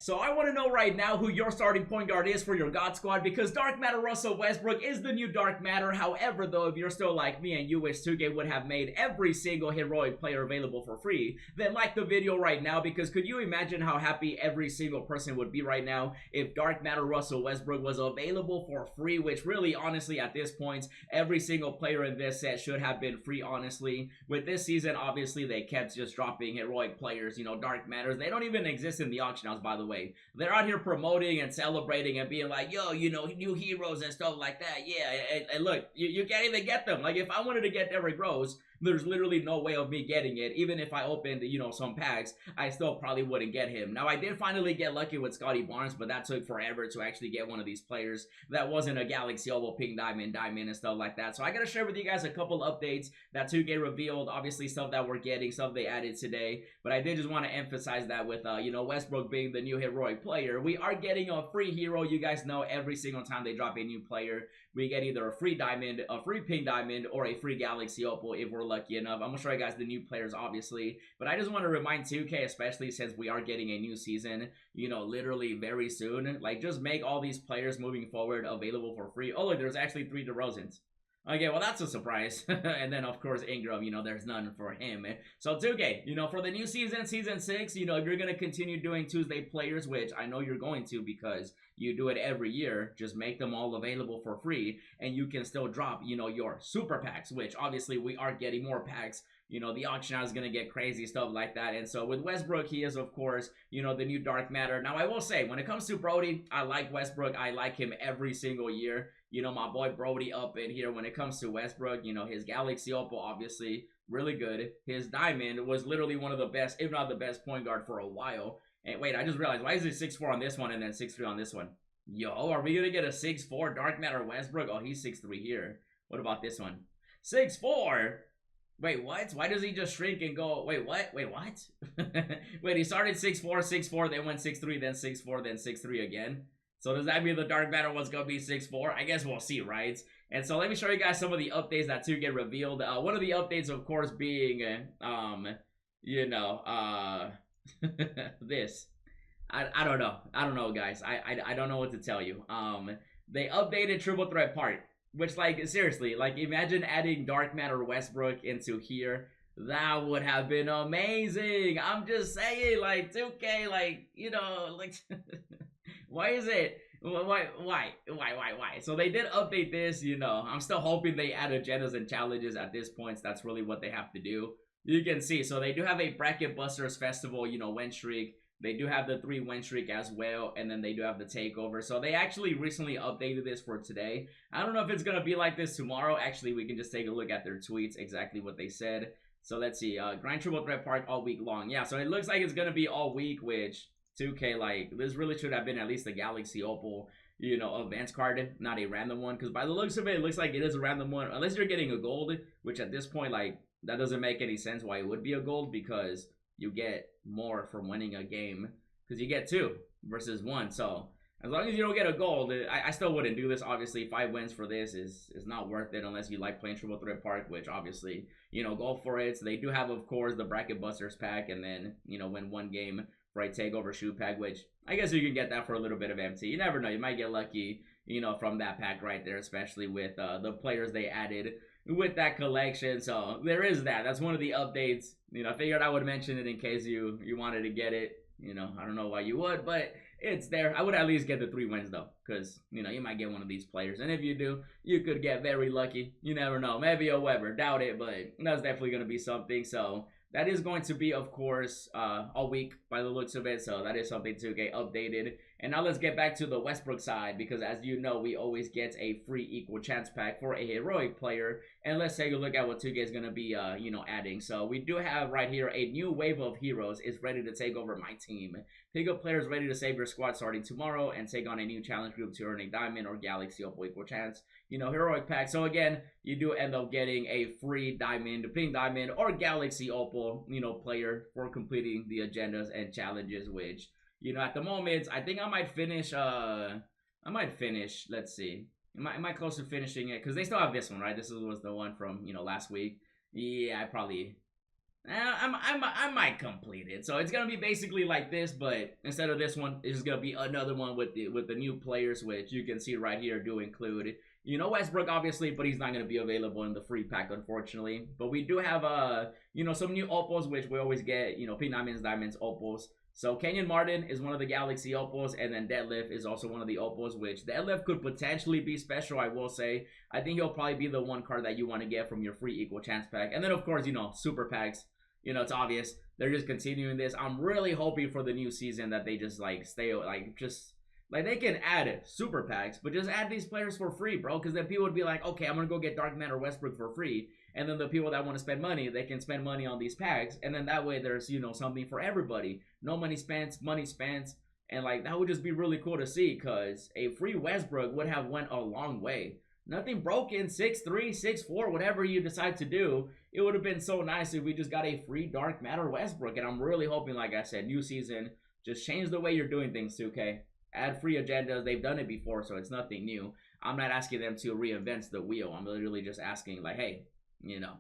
So I want to know right now who your starting point guard is for your God Squad, because Dark Matter Russell Westbrook is the new Dark Matter. However, though, if you're still like me and you wish 2K would have made every single heroic player available for free, then like the video right now, because could you imagine how happy every single person would be right now if Dark Matter Russell Westbrook was available for free, which really, honestly, at this point, every single player in this set should have been free, honestly. With this season, obviously, they kept just dropping heroic players, you know, Dark Matters. They don't even exist in the auction house, by the way. They're out here promoting and celebrating and being like, yo, you know, new heroes and stuff like that. Yeah, and look, you can't even get them. Like, if I wanted to get Derrick Rose, there's literally no way of me getting it. Even if I opened, you know, some packs, I still probably wouldn't get him. Now, I did finally get lucky with Scotty Barnes, but that took forever to actually get one of these players that wasn't a Galaxy Opal, Pink Diamond, and stuff like that. So I gotta share with you guys a couple updates that 2K revealed. Obviously, stuff that we're getting, stuff they added today. But I did just want to emphasize that with, you know, Westbrook being the new heroic player, we are getting a free hero. You guys know every single time they drop a new player, we get either a free diamond, a free pink diamond, or a free Galaxy Opal if we're lucky enough. I'm gonna show you guys the new players, obviously, but I just want to remind 2K, especially since we are getting a new season, you know, literally very soon, like, just make all these players moving forward available for free. Oh, look, there's actually 3 DeRozans. Okay, well, that's a surprise. And then, of course, Ingram, you know, there's none for him. So, 2K, you know, for the new season, Season 6, you know, if you're going to continue doing Tuesday players, which I know you're going to because you do it every year, just make them all available for free, and you can still drop, you know, your super packs, which, obviously, we are getting more packs. You know, the auction house is going to get crazy, stuff like that. And so, with Westbrook, he is, of course, you know, the new Dark Matter. Now, I will say, when it comes to Brody, I like Westbrook. I like him every single year. You know, my boy Brody up in here. When it comes to Westbrook, you know, his Galaxy Opal, obviously, really good. His Diamond was literally one of the best, if not the best point guard for a while. And wait, I just realized, why is it 6'4" on this one and then 6'3" on this one? Yo, are we going to get a 6'4" Dark Matter Westbrook? Oh, he's 6'3" here. What about this one? 6'4"? Wait, what? Why does he just shrink and go? Wait, what? Wait, what? Wait, he started 6'4", 6'4", then went 6'3", then 6'4", then 6'3" again. So does that mean the Dark Matter was going to be 6'4"? I guess we'll see, right? And so let me show you guys some of the updates that 2 get revealed. One of the updates, of course, being, you know, this. I don't know. I don't know, guys. I don't know what to tell you. They updated Triple Threat Part, which, like, seriously, like, imagine adding Dark Matter Westbrook into here. That would have been amazing. I'm just saying, like, 2K, like, you know, like... Why is it? Why? So they did update this, you know. I'm still hoping they add agendas and challenges at this point. That's really what they have to do. You can see, so they do have a Bracket Busters Festival, you know, win streak. They do have the 3 win streak as well, and then they do have the takeover. So they actually recently updated this for today. I don't know if it's going to be like this tomorrow. Actually, we can just take a look at their tweets, exactly what they said. So let's see, Grind Triple Threat Park all week long. Yeah, so it looks like it's going to be all week, which... 2K, like, this really should have been at least a Galaxy Opal, you know, advanced card, not a random one, because by the looks of it, it looks like it is a random one, unless you're getting a gold, which at this point, like, that doesn't make any sense why it would be a gold, because you get more from winning a game, because you get 2 versus 1, so as long as you don't get a gold, I still wouldn't do this. Obviously, 5 wins for this is not worth it unless you like playing Triple Threat Park, which obviously, you know, go for it. So they do have, of course, the Bracket Busters pack, and then, you know, win 1 game. Right, takeover shoe pack, which I guess you can get that for a little bit of MT. You never know, you might get lucky, you know, from that pack right there, especially with the players they added with that collection. So there is that. That's one of the updates. You know, I figured I would mention it in case you wanted to get it. You know, I don't know why you would, but it's there. I would at least get the 3 wins though, because, you know, you might get one of these players, and if you do, you could get very lucky. You never know. Maybe a Weber, doubt it, but that's definitely going to be something. So that is going to be, of course, all week by the looks of it. So that is something to get updated. And now let's get back to the Westbrook side, because as you know, we always get a free equal chance pack for a heroic player. And let's take a look at what 2K is going to be, you know, adding. So we do have right here a new wave of heroes is ready to take over my team. Pick up players ready to save your squad starting tomorrow and take on a new challenge group to earn a diamond or Galaxy Opal equal chance, you know, heroic pack. So again, you do end up getting a free diamond, pink diamond, or Galaxy Opal, you know, player for completing the agendas and challenges, which, you know, at the moment, I think I might finish, let's see. Am I close to finishing it? Because they still have this one, right? This was the one from, you know, last week. Yeah, I might complete it. So it's gonna be basically like this, but instead of this one, it's just gonna be another one with the new players, which you can see right here do include, you know, Westbrook obviously, but he's not gonna be available in the free pack unfortunately. But we do have you know, some new opals which we always get, you know, pink diamonds, opals. So Kenyon Martin is one of the Galaxy opals, and then Detlef is also one of the opals, which Detlef could potentially be special, I will say. I think he'll probably be the one card that you want to get from your free equal chance pack. And then of course, you know, super packs. You know, it's obvious they're just continuing this. I'm really hoping for the new season that they just like stay like just like they can add super packs, but just add these players for free, bro. Because then people would be like, okay, I'm gonna go get Dark Matter Westbrook for free, and then the people that want to spend money, they can spend money on these packs, and then that way there's, you know, something for everybody. No money spent, money spent, and like that would just be really cool to see. Because a free Westbrook would have went a long way. Nothing broken, 6'3", 6'4", whatever you decide to do. It would have been so nice if we just got a free Dark Matter Westbrook. And I'm really hoping, like I said, new season, just change the way you're doing things, 2K. Add free agendas. They've done it before, so it's nothing new. I'm not asking them to reinvent the wheel. I'm literally just asking, like, hey, you know,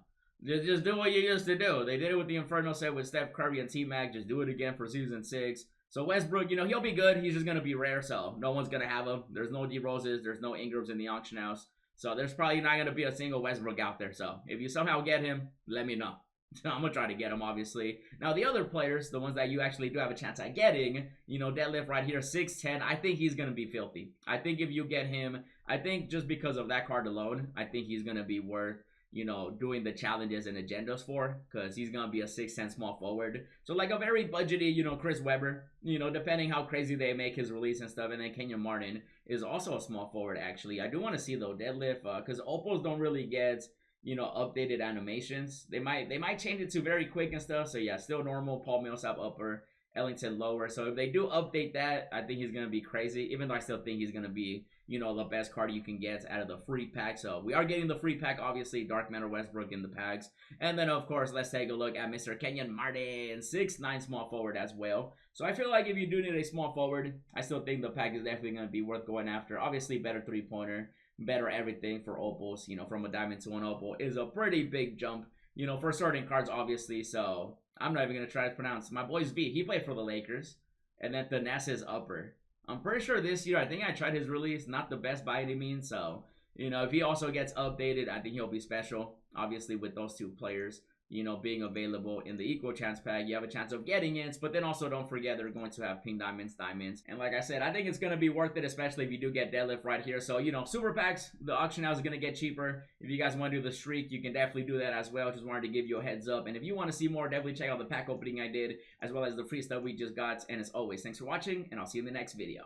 just do what you used to do. They did it with the Inferno set with Steph Curry and T-Mac. Just do it again for Season 6. So Westbrook, you know, he'll be good. He's just going to be rare, so no one's going to have him. There's no D-Roses. There's no Ingrams in the auction house. So there's probably not going to be a single Westbrook out there. So if you somehow get him, let me know. I'm going to try to get him, obviously. Now, the other players, the ones that you actually do have a chance at getting, you know, Detlef right here, 6'10", I think he's going to be filthy. I think if you get him, I think just because of that card alone, I think he's going to be worth, you know, doing the challenges and agendas for, because he's going to be a 6'10" small forward. So, like a very budgety, you know, Chris Webber, you know, depending how crazy they make his release and stuff. And then Kenyon Martin is also a small forward, actually. I do want to see, though, Detlef, because opals don't really get, you know, updated animations. They might change it to very quick and stuff. So, yeah, still normal. Paul Millsap upper, Ellington lower. So, if they do update that, I think he's going to be crazy, even though I still think he's going to be, you know, the best card you can get out of the free pack. So we are getting the free pack, obviously, Dark Matter Westbrook in the packs. And then, of course, let's take a look at Mr. Kenyon Martin, 6'9" small forward as well. So I feel like if you do need a small forward, I still think the pack is definitely going to be worth going after. Obviously, better three-pointer, better everything for opals. You know, from a diamond to an opal is a pretty big jump, you know, for starting cards, obviously. So I'm not even going to try to pronounce. My boy's V, he played for the Lakers. And then Thanas is upper. I'm pretty sure this year, I think I tried his release, not the best by any means. So, you know, if he also gets updated, I think he'll be special. Obviously, with those two players, you know, being available in the equal chance pack, you have a chance of getting it. But then also don't forget they're going to have pink diamonds. And like I said, I think it's going to be worth it, especially if you do get Detlef right here. So, you know, super packs, the auction house is going to get cheaper. If you guys want to do the streak, you can definitely do that as well. Just wanted to give you a heads up. And if you want to see more, definitely check out the pack opening I did, as well as the free stuff we just got. And as always, thanks for watching, and I'll see you in the next video.